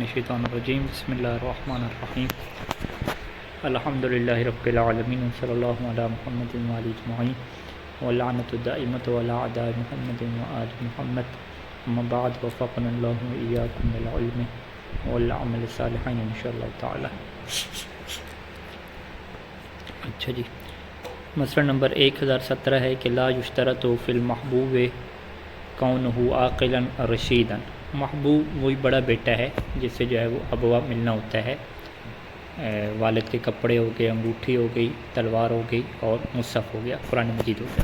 الشیطان الرجیم بسم اللہ الرحمن الرحیم الحمدللہ رب العالمین صلی اللہ علی محمد وعلی اجمعین واللعنۃ الدائمۃ علی اعداء محمد وآل محمد اما بعد وفقنا اللہ وإیاکم للعلم والعمل الصالحین انشاءاللہ تعالی۔ اچھا جی، مسئلہ نمبر 1017 ہے کہ لا یشترط فی المحبوب کونہ عاقلا رشیدا۔ محبوب وہی بڑا بیٹا ہے جس سے جو ہے وہ ابوا ملنا ہوتا ہے، والد کے کپڑے ہو گئے، انگوٹھی ہو گئی، تلوار ہو گئی اور مصحف ہو گیا، قرآن مجید ہو گیا۔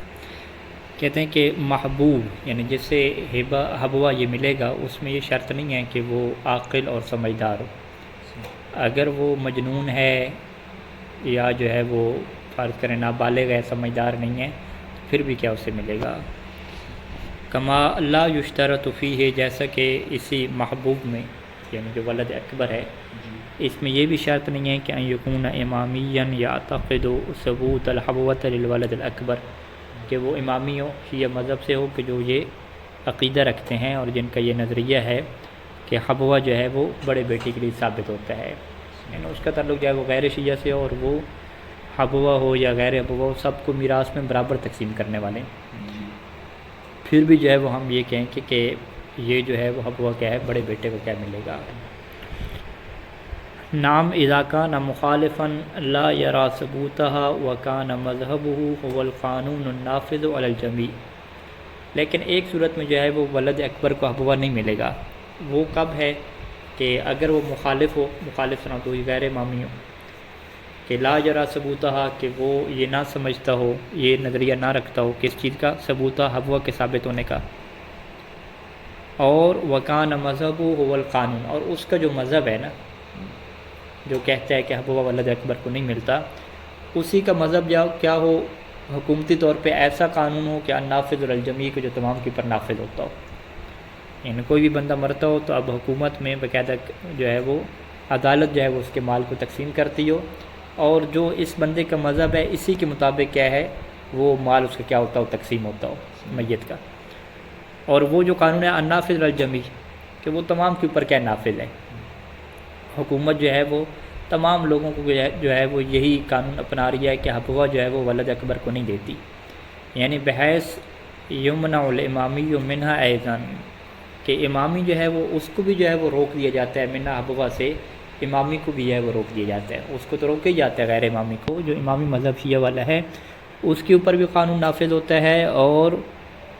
کہتے ہیں کہ محبوب یعنی جس سے ابوا یہ ملے گا اس میں یہ شرط نہیں ہے کہ وہ عاقل اور سمجھدار ہو۔ اگر وہ مجنون ہے یا جو ہے وہ فرض کریں نابالغ ہے، سمجھدار نہیں ہے، پھر بھی کیا اسے ملے گا۔ کما لا یشترط فیہ، جیسا کہ اسی محبوب میں یعنی جو ولد اکبر ہے اس میں یہ بھی شرط نہیں ہے کہ ان یکون امامیا یعتقد ثبوت الحبوۃ للولد الاکبر، کہ وہ امامی ہو، شیعہ مذہب سے ہو، کہ جو یہ عقیدہ رکھتے ہیں اور جن کا یہ نظریہ ہے کہ حبوا جو ہے وہ بڑے بیٹے کے لیے ثابت ہوتا ہے، یعنی اس کا تعلق جو ہے وہ غیر شیعہ سے ہو، اور وہ حبوا ہو یا غیر حبوا ہو سب کو میراث میں برابر تقسیم کرنے والے ہیں۔ پھر بھی جو ہے وہ ہم یہ کہیں کہ یہ جو ہے وہ حبوا کیا ہے، بڑے بیٹے کو کیا ملے گا۔ نام اذا کان مخالفا لا یرا ثبوتها وکان مذہبہ هو القانون النافذ علی الجمیع، لیکن ایک صورت میں جو ہے وہ ولد اکبر کو حبوا نہیں ملے گا۔ وہ کب ہے کہ اگر وہ مخالف ہو، مخالف نہ تو غیر امامی ہو، کہ لا یرا ثبوتها کہ وہ یہ نہ سمجھتا ہو، یہ نظریہ نہ رکھتا ہو کس چیز کا، ثبوتہ حبوا کے ثابت ہونے کا، اور وکان مذہب هو القانون، اور اس کا جو مذہب ہے نا جو کہتا ہے کہ حبوا ولد اکبر کو نہیں ملتا، اسی کا مذہب کیا ہو، حکومتی طور پہ ایسا قانون ہو کہ النافذ علی الجمیع کو جو تمام کے پر نافذ ہوتا ہو، یعنی کوئی بھی بندہ مرتا ہو تو اب حکومت میں باقاعدہ جو ہے وہ عدالت جو ہے وہ اس کے مال کو تقسیم کرتی ہو، اور جو اس بندے کا مذہب ہے اسی کے مطابق کیا ہے وہ مال اس کا کیا ہوتا ہو، تقسیم ہوتا ہو میت کا۔ اور وہ جو قانون ہے النافذ علی الجمیع کہ وہ تمام کے اوپر کیا نافذ ہے، حکومت جو ہے وہ تمام لوگوں کو جو ہے وہ یہی قانون اپنا رہی ہے کہ حبوا جو ہے وہ ولد اکبر کو نہیں دیتی، یعنی بحیث یمنع الامامی منہا ایضا، کہ امامی جو ہے وہ اس کو بھی جو ہے وہ روک دیا جاتا ہے، منہا حبوا سے امامی کو بھی جو ہے وہ روک دیا جاتا ہے، اس کو تو روکا ہی جاتا ہے غیر امامی کو، جو امامی مذہب شیعہ والا ہے اس کے اوپر بھی قانون نافذ ہوتا ہے اور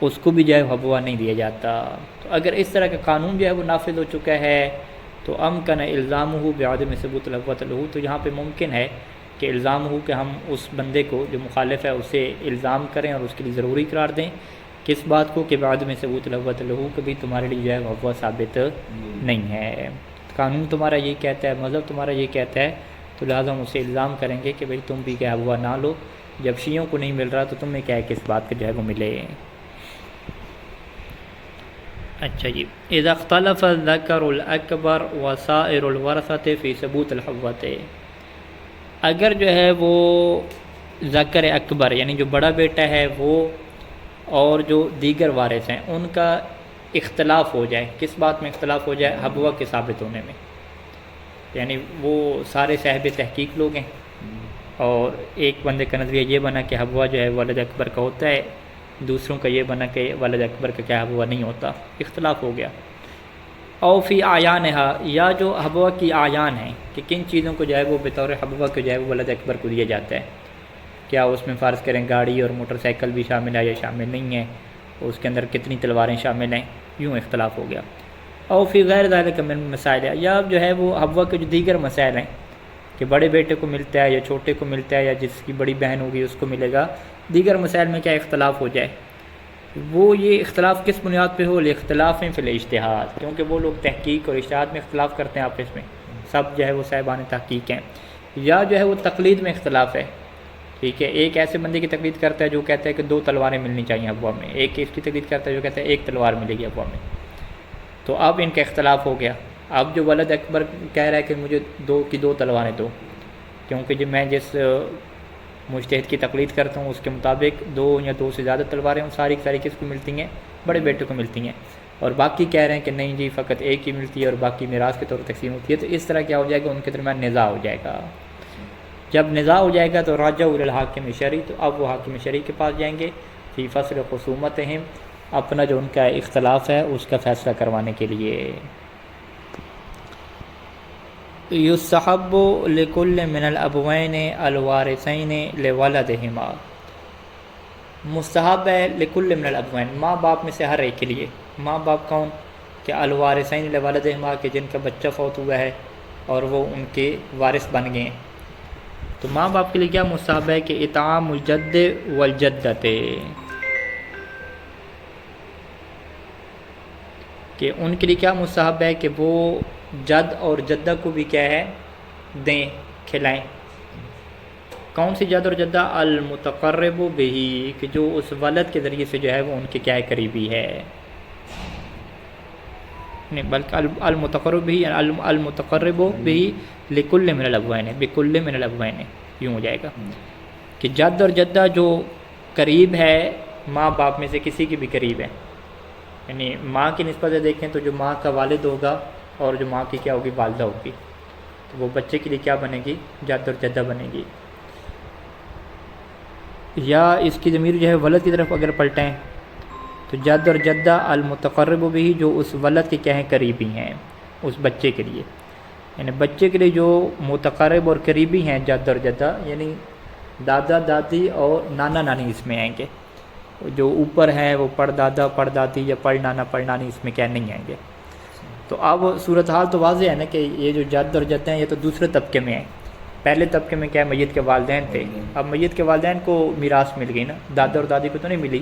اس کو بھی جو ہے حبوا نہیں دیا جاتا۔ تو اگر اس طرح کا قانون جو ہے وہ نافذ ہو چکا ہے تو امکن الزامہ بعدم ثبوت الحبوۃ لہ، تو یہاں پہ ممکن ہے کہ الزام ہو کہ ہم اس بندے کو جو مخالف ہے اسے الزام کریں اور اس کے لیے ضروری قرار دیں، کس بات کو کہ بعدم ثبوت الحبوۃ لہ، کبھی تمہارے لیے جو ہے حبوا ثابت نہیں ہے، قانون تمہارا یہ کہتا ہے، مذہب تمہارا یہ کہتا ہے، تو لہٰذا ہم اسے الزام کریں گے کہ بھئی تم بھی کیا حبوا نہ لو، جب شیعوں کو نہیں مل رہا تو تمہیں کیا ہے کس بات کا جو ہے وہ ملے۔ اچھا جی، اذا اختلف الذکر الاکبر وسائر الورثۃ فی ثبوت الحبوۃ، اگر جو ہے وہ ذکر اکبر یعنی جو بڑا بیٹا ہے وہ اور جو دیگر وارث ہیں ان کا اختلاف ہو جائے، کس بات میں اختلاف ہو جائے، حبوا کے ثابت ہونے میں، یعنی وہ سارے صاحب تحقیق لوگ ہیں اور ایک بندے کا نظریہ یہ بنا کہ حبوا جو ہے ولد اکبر کا ہوتا ہے، دوسروں کا یہ بنا کہ ولد اکبر کا کیا حبوا نہیں ہوتا، اختلاف ہو گیا۔ او فی اعیانہا، یا جو حبوا کی اعیان ہیں کہ کن چیزوں کو جو ہے وہ بطور حبوا کو جو ہے وہ ولد اکبر کو دیا جاتا ہے، کیا اس میں فرض کریں گاڑی اور موٹر سائیکل بھی شامل ہے یا شامل نہیں ہے، اس کے اندر کتنی تلواریں شامل ہیں، یوں اختلاف ہو گیا۔ او فی غیر ذالک من مسائل، یا جو ہے وہ حبوا کے جو دیگر مسائل ہیں کہ بڑے بیٹے کو ملتا ہے یا چھوٹے کو ملتا ہے یا جس کی بڑی بہن ہوگی اس کو ملے گا، دیگر مسائل میں کیا اختلاف ہو جائے، وہ یہ اختلاف کس بنیاد پہ ہو، الاختلاف فی الاجتہاد، کیونکہ وہ لوگ تحقیق اور اجتہاد میں اختلاف کرتے ہیں آپس میں، سب جو ہے وہ صاحبان تحقیق ہیں، یا جو ہے وہ تقلید میں اختلاف ہے، ٹھیک ہے، ایک ایسے بندے کی تقلید کرتا ہے جو کہتا ہے کہ 2 تلواریں ملنی چاہیے حبوا میں، ایک اس کی تقلید کرتا ہے جو کہتا ہے 1 تلوار ملے گی حبوا میں، تو اب ان کا اختلاف ہو گیا۔ اب جو ولد اکبر کہہ رہا ہے کہ مجھے 2 تلواریں دو، کیونکہ جو میں جس مجتہد کی تقلید کرتا ہوں اس کے مطابق 2 یا 2 سے زیادہ تلواریں ساری کی ساری کس کو ملتی ہیں، بڑے بیٹے کو ملتی ہیں۔ اور باقی کہہ رہے ہیں کہ نہیں جی فقط ایک ہی ملتی ہے اور باقی میراث کے طور پر تقسیم ہوتی ہے، تو اس طرح کیا ہو جائے گا، ان کے درمیان نزاع ہو جائے گا۔ جب نزاع ہو جائے گا تو راجعوا الی الحاکم شرعی، تو اب وہ حاکم شرعی کے پاس جائیں گے فی فصل خصومتہم، اپنا جو ان کا اختلاف ہے اس کا فیصلہ کروانے کے لیے۔ یستحب لکل من الابوین الوارثین لولدہما، مستحب ہے لکل من الابوین، ماں باپ میں سے ہر ایک کے لیے۔ ماں باپ کون؟ کہ الوارثین لولدہما، کہ جن کا بچہ فوت ہوا ہے اور وہ ان کے وارث بن گئے ہیں، تو ماں باپ کے لیے کیا مستحب ہے کہ اطعام الجد والجدۃ، کہ ان کے لیے کیا مستحب ہے کہ وہ جد اور جدہ کو بھی کیا ہے دیں، کھلائیں۔ کون سی جد اور جدہ؟ المتقرب بہ، کہ جو اس ولد کے ذریعے سے جو ہے وہ ان کے کیا ہے قریبی ہے، نہیں بلکہ المتقرب بہ، المتقرب بہ لکل من الابوین، بکل من الابوین یوں ہو جائے گا کہ جد اور جدہ جو قریب ہے ماں باپ میں سے کسی کی بھی قریب ہے، یعنی ماں کی نسبت سے دیکھیں تو جو ماں کا والد ہوگا اور جو ماں کی کیا ہوگی، والدہ ہوگی، تو وہ بچے کے لیے کیا بنے گی، جد اور جدہ بنے گی۔ یا اس کی ضمیر جو ہے ولد کی طرف اگر پلٹیں تو جد اور جدہ المتقرب بھی، جو اس ولد کے کیا ہیں قریبی ہیں اس بچے کے لیے، یعنی بچے کے لیے جو متقرب اور قریبی ہیں جد اور جدہ، یعنی دادا دادی اور نانا نانی اس میں آئیں گے، جو اوپر ہیں وہ پڑ دادا پڑ دادی یا پڑ نانا پڑ نانی اس میں کیا نہیں آئیں گے۔ تو اب صورتحال تو واضح ہے نا کہ یہ جو جد اور جدہ ہیں یہ تو دوسرے طبقے میں ہیں، پہلے طبقے میں کیا ہے میت کے والدین تھے، اب میت کے والدین کو میراث مل گئی نا، دادا اور دادی کو تو نہیں ملی،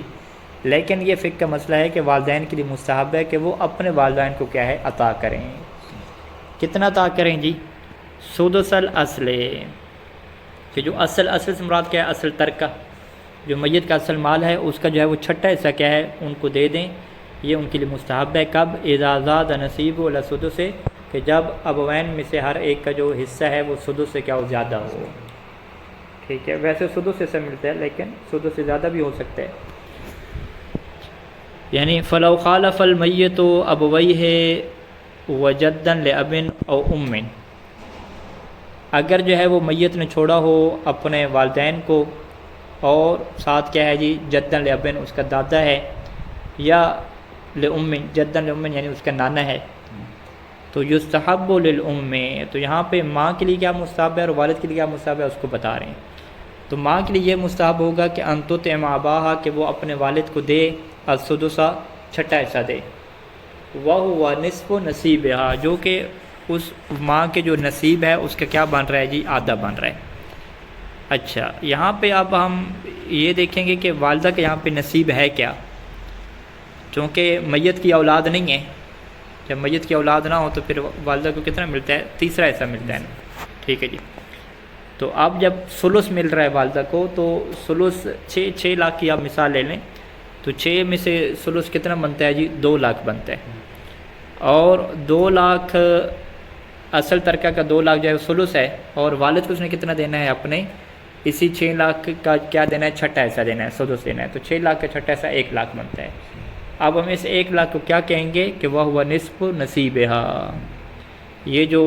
لیکن یہ فقہ کا مسئلہ ہے کہ والدین کے لیے مستحب ہے کہ وہ اپنے والدین کو کیا ہے عطا کریں۔ کتنا عطا کریں جی؟ سدس الاصل، کہ جو اصل سے مراد کیا ہے، اصل ترکہ، جو میت کا اصل مال ہے اس کا جو ہے وہ چھٹا حصہ کیا ہے ان کو دے دیں، یہ ان کے لیے مستحب ہے۔ کب؟ اذا زاد نصیب الی السدس، کہ جب ابوین میں سے ہر ایک کا جو حصہ ہے وہ سدس سے کیا ہو، زیادہ ہو، ٹھیک ہے، ویسے سدس سے ملتا ہے لیکن سدس سے زیادہ بھی ہو سکتا ہے، یعنی فلو خالف المیت ابویہ وجدا لاب او ام، اگر جو ہے وہ میت نے چھوڑا ہو اپنے والدین کو اور ساتھ کیا ہے جی جدا لاب، اس کا دادا ہے، یا لام، جدا لام یعنی اس کا نانا ہے، تو یستحب للام، تو یہاں پہ ماں کے لیے کیا مستحب ہے اور والد کے لیے کیا مستحب ہے اس کو بتا رہے ہیں۔ تو ماں کے لیے یہ مستحب ہوگا کہ ان تطعم اباہا، کہ وہ اپنے والد کو دے السدس، چھٹا حصہ دے، وہو نصف نصیبہا، جو کہ اس ماں کے جو نصیب ہے اس کا کیا بن رہا ہے جی، آدھا بن رہا ہے۔ اچھا یہاں پہ اب ہم یہ دیکھیں گے کہ والدہ کا یہاں پہ نصیب ہے کیا، چونکہ میت کی اولاد نہیں ہے، جب میت کی اولاد نہ ہو تو پھر والدہ کو کتنا ملتا ہے، تیسرا حصہ ملتا ہے نا، ٹھیک ہے جی۔ تو اب جب ثلث مل رہا ہے والدہ کو، تو ثلث 6 لاکھ کی آپ مثال لے لیں، تو 6 میں سے ثلث کتنا بنتا ہے جی، 2 لاکھ بنتا ہے، اور 2 لاکھ اصل ترکہ کا 2 لاکھ جو ہے ثلث ہے، اور والد کو اس نے کتنا دینا ہے اپنے، اسی 6 لاکھ کا کیا دینا ہے، چھٹا حصہ دینا ہے، سدس دینا ہے، تو 6 لاکھ کا چھٹا حصہ 1 لاکھ بنتا ہے۔ اب ہم اس 1 لاکھ کو کیا کہیں گے کہ وہ نصف نصیبہا، یہ جو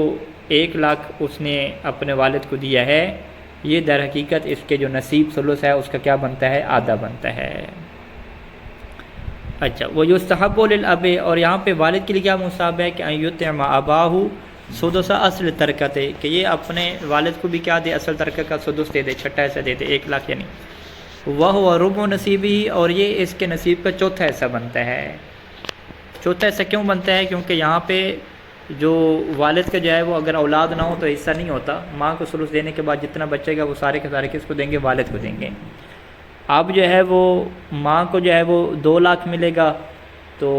1 لاکھ اس نے اپنے والد کو دیا ہے یہ در حقیقت اس کے جو نصیب ثلث ہے اس کا کیا بنتا ہے، آدھا بنتا ہے۔ اچھا ویستحب للاب، اور یہاں پہ والد کے لیے کیا مستحب ہے کہ ان یطعم اباہ سدس اصل ترکۃ، کہ یہ اپنے والد کو بھی کیا دے، اصل ترکہ کا سدس دے دے، چھٹا حصہ دے دے، 1 لاکھ یعنی، وہ ربع نصیبی، اور یہ اس کے نصیب کا چوتھا حصہ بنتا ہے۔ چوتھا حصہ کیوں بنتا ہے؟ کیونکہ یہاں پہ جو والد کا جو ہے وہ اگر اولاد نہ ہو تو حصہ نہیں ہوتا، ماں کو ثلث دینے کے بعد جتنا بچے گا وہ سارے کے سارے کس کو دیں گے، والد کو دیں گے۔ اب جو ہے وہ ماں کو جو ہے وہ 2 لاکھ ملے گا، تو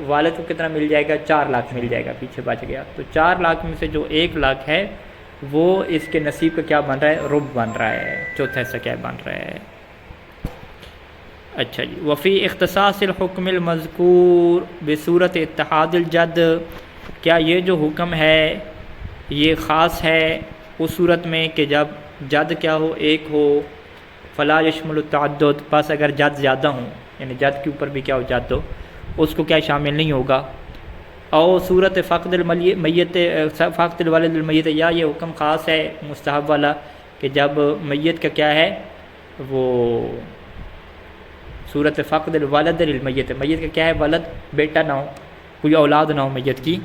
والد کو کتنا مل جائے گا، 4 لاکھ مل جائے گا، پیچھے بچ گیا، تو 4 لاکھ میں سے جو 1 لاکھ ہے وہ اس کے نصیب کا کیا بن رہا ہے، ربع بن رہا ہے، چوتھا حصہ کیا بن رہا ہے۔ اچھا جی، وفی اختصاص الحکم المذکور بصورت اتحاد الجد، کیا یہ جو حکم ہے یہ خاص ہے اس صورت میں کہ جب جد کیا ہو، ایک ہو، فلا یشمل التعدد، پس اگر جد زیادہ ہوں، یعنی جد کے اوپر بھی کیا ہو، جد ہو، اس کو کیا شامل نہیں ہوگا. اور صورت فقد المیت فقد الولد المیت، یا یہ حکم خاص ہے مستحب والا کہ جب میت کا کیا ہے وہ صورت فقد الولد للمیت، میت کا کیا ہے ولد بیٹا نہ ہو، کوئی اولاد نہ ہو میت کی.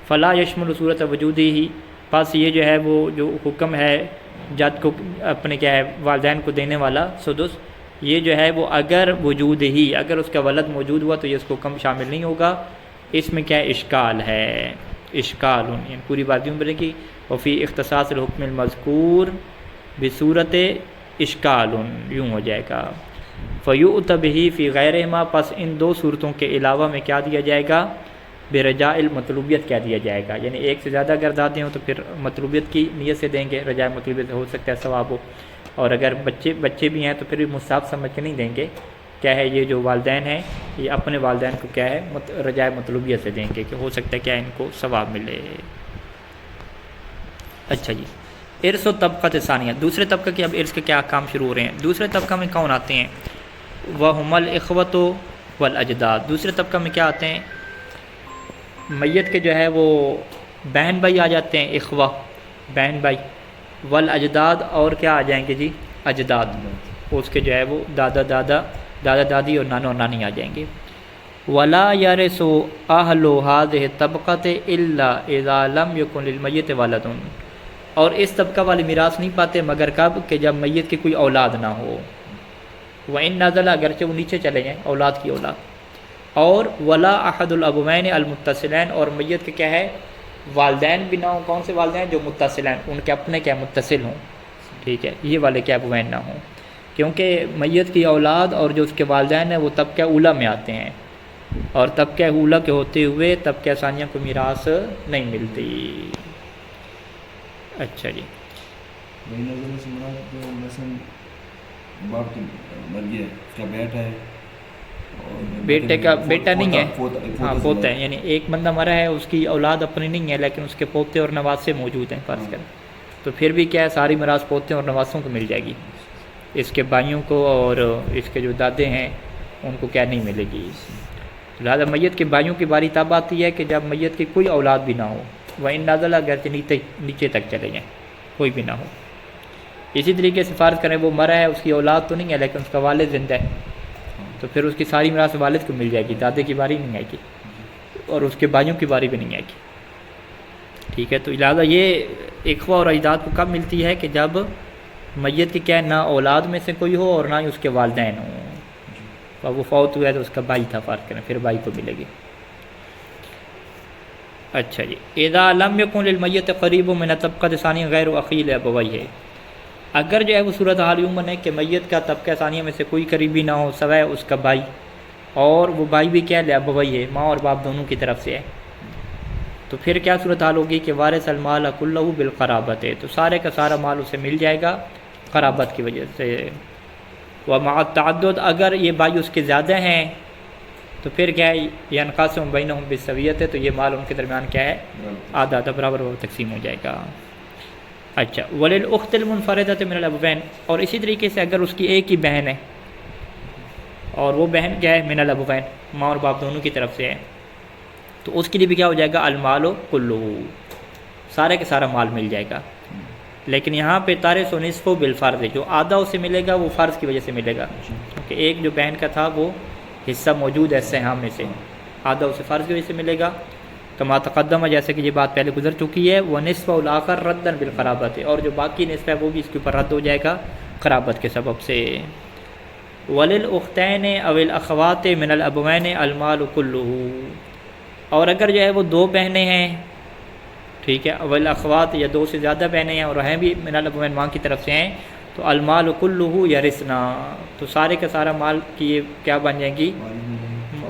فلا یشمل صورت وجودی ہی، پس یہ جو ہے وہ جو حکم ہے جد کو اپنے کیا ہے والدین کو دینے والا سدس، یہ جو ہے وہ اگر وجود ہی، اگر اس کا ولد موجود ہوا تو یہ اس کو حکم شامل نہیں ہوگا. اس میں کیا اشکال ہے، اشکال یعنی پوری بات یوں بنے گی وفی اختصاص الحکم المذکور بصورت اشکال، یوں ہو جائے گا. فیؤت بہ فی غیرہما، پس ان دو صورتوں کے علاوہ میں کیا دیا جائے گا، برجاء المطلوبیت کیا دیا جائے گا. یعنی ایک سے زیادہ اگر دادیں ہوں تو پھر مطلوبیت کی نیت سے دیں گے، رجاء مطلوبیت ہو سکتا ہے ثواب ہو. اور اگر بچے بھی ہیں تو پھر بھی مستحب سمجھ کے نہیں دیں گے، کیا ہے یہ جو والدین ہیں یہ اپنے والدین کو کیا ہے رجاء مطلوبیت سے دیں گے کہ ہو سکتا ہے کیا ان کو ثواب ملے. اچھا جی، ارث و طبقہ ثانیہ، دوسرے طبقہ کے اب ارث کے کیا احکام شروع ہو رہے ہیں. دوسرے طبقہ میں کون آتے ہیں، وہم الاخوۃ والاجداد. دوسرے طبقہ میں کیا آتے ہیں، میت کے جو ہے وہ بہن بھائی آ جاتے ہیں، اخوہ بہن بھائی، والاجداد اور کیا آ جائیں گے جی اجداد، اس کے جو ہے وہ دادا دادی اور نانا اور نانی آ جائیں گے. ولا یرث اہل هذه الطبقۃ الا اذا لم يكن للمیت ولد، اور اس طبقہ والے میراث نہیں پاتے مگر کب کہ جب میت کی کوئی اولاد نہ ہو. وان نزل، اگرچہ وہ نیچے چلے جائیں اولاد کی اولاد. اور ولا احد الابوین المتصلین، اور میت کے کیا ہے والدین بھی نہ ہوں. کون سے والدین، جو متصلین، ان کے اپنے کیا متصل ہوں، ٹھیک ہے، یہ والے کیا ابوین نہ ہوں، کیونکہ میت کی اولاد اور جو اس کے والدین ہیں وہ طبقہ اولا میں آتے ہیں، اور طبقہ اولا کے ہوتے ہوئے طبقہ ثانیہ کو میراث نہیں ملتی. اچھا جی، باپ مر گیا، اس کا بیٹا ہے، بیٹے کا بیٹا نہیں ہے، ہاں پوتا ہے، یعنی ایک بندہ مرا ہے اس کی اولاد اپنی نہیں ہے لیکن اس کے پوتے اور نواسے موجود ہیں فرض کریں، تو پھر بھی کیا ہے ساری میراث پوتے اور نواسوں کو مل جائے گی، اس کے بھائیوں کو اور اس کے جو دادے ہیں ان کو کیا نہیں ملے گی. لہٰذا میت کے بھائیوں کی باری تب آتی ہے کہ جب میت کی کوئی اولاد بھی نہ ہو. وَإِن نَزَلَ، اگرچہ نیچے تک چلے جائیں کوئی بھی نہ ہو. اسی طریقے سے فرض کریں وہ مرا ہے، اس کی اولاد تو نہیں ہے لیکن اس کا والد زندہ ہے، تو پھر اس کی ساری میراث والد کو مل جائے گی، دادے کی باری نہیں آئے گی اور اس کے بھائیوں کی باری بھی نہیں آئے گی. ٹھیک ہے، تو لہٰذا یہ اخوہ اور اجداد کو کب ملتی ہے کہ جب میت کی کیا ہے نہ اولاد میں سے کوئی ہو اور نہ ہی اس کے والدین ہوں، اور وہ فوت ہوا ہے تو اس کا بھائی تھا فرض کریں، پھر بھائی کو ملے گی. اچھا جی، اذا لم يكن للمیت قریب من الطبقۃ ثانیہ غیر اخیل ابویہ، اگر جو ہے وہ صورت حال یوں بنے کہ میت کا طبقہ ثانیہ میں سے کوئی قریبی نہ ہو سوائے اس کا بھائی، اور وہ بھائی بھی کیا ہے ابویہ ہے، ماں اور باپ دونوں کی طرف سے ہے، تو پھر کیا صورت حال ہوگی کہ وارث المال کلہ بالقرابت، تو سارے کا سارا مال اسے مل جائے گا قرابت کی وجہ سے. ومع التعدد، اگر یہ بھائی اس کے زیادہ ہیں تو پھر کیا ہے ینقسم بینہم بالسویۃ، تو یہ مال ان کے درمیان کیا ہے آدھا آدھا برابر تقسیم ہو جائے گا. اچھا، وللاخت المنفردۃ من الابوین، اور اسی طریقے سے اگر اس کی ایک ہی بہن ہے اور وہ بہن کیا ہے من الابوین، ماں اور باپ دونوں کی طرف سے ہے، تو اس کے لیے بھی کیا ہو جائے گا المال کلہ، سارے کا سارا مال مل جائے گا. لیکن یہاں پہ تارث و نصف بالفرض ہے، جو آدھا اسے ملے گا وہ فرض کی وجہ سے ملے گا، کیونکہ ایک جو بہن کا تھا وہ حصہ موجود ہے سہام میں سے، آدھا اسے فرض کی وجہ سے ملے گا. کما تقدم، جیسے کہ یہ بات پہلے گزر چکی ہے. وہ نصف الاخر ردا بالقرابت، اور جو باقی نصف ہے وہ بھی اس کے اوپر رد ہو جائے گا قرابت کے سبب سے. وللاختین او الاخوات من الابوین المال کلہ، اور اگر جو ہے وہ دو بہنیں ہیں، ٹھیک ہے، والاخوات یا دو سے زیادہ بہنیں ہیں اور ہیں بھی من الابوین ماں کی طرف سے ہیں، تو المال کلہ یرثنا، تو سارے کا سارا مال کی یہ کیا بن جائیں گی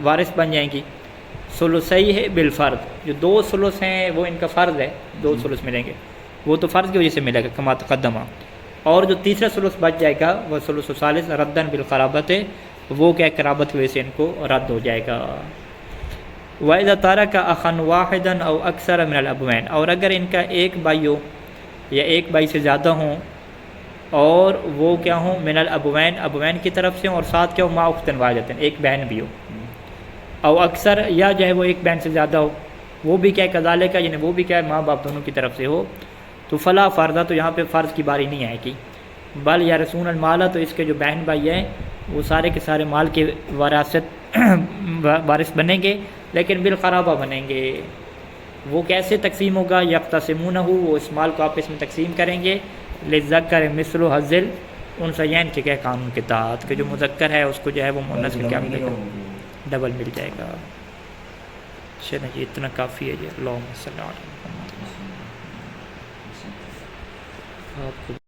وارث بن جائیں گی. ثلثی ہے بالفرض، جو دو ثلث ہیں وہ ان کا فرض ہے، دو ثلث ملیں گے، وہ تو فرض کی وجہ سے ملے گا کما تقدمہ. اور جو تیسرا ثلث بچ جائے گا وہ ثلث ثالث ردن بالقرابت، وہ کیا قرابت کی وجہ سے ان کو رد ہو جائے گا. وَإِذَا تَرَكَ أَخًا وَاحِدًا أَوْ أَكْثَرَ مِنَ الْأَبْوَيْنِ، اور اگر ان کا ایک بھائی ہو یا ایک بھائی سے زیادہ ہوں اور وہ کیا ہوں من الابوین، ابوین کی طرف سے، اور ساتھ کیا ہو مع اختن واحدۃ، ایک بہن بھی ہو. اور اکثر یا جو ہے وہ ایک بہن سے زیادہ ہو، وہ بھی کیا ہے کذالک، یعنی وہ بھی کیا ہے ماں باپ دونوں کی طرف سے ہو، تو فلا فرضہ، تو یہاں پہ فرض کی باری نہیں آئے گی، بل یا رسول المال، تو اس کے جو بہن بھائی ہیں وہ سارے کے سارے مال کے وراثت وارث بنیں گے، لیکن بالقرابہ بنیں گے۔ وہ کیسے تقسیم ہوگا؟ یقتسمونہ، وہ اس مال کو آپس میں تقسیم کریں گے، للذکر مثل حظ الانثیین کے کیا قانون کے تحت، کہ جو مذکر ہے اس کو جو ہے وہ مؤنث میں کیا ملے گا؟ ڈبل مل جائے گا۔ چلیں جی اتنا کافی ہے جی۔ اللہم صلی اللہ علیہ وسلم۔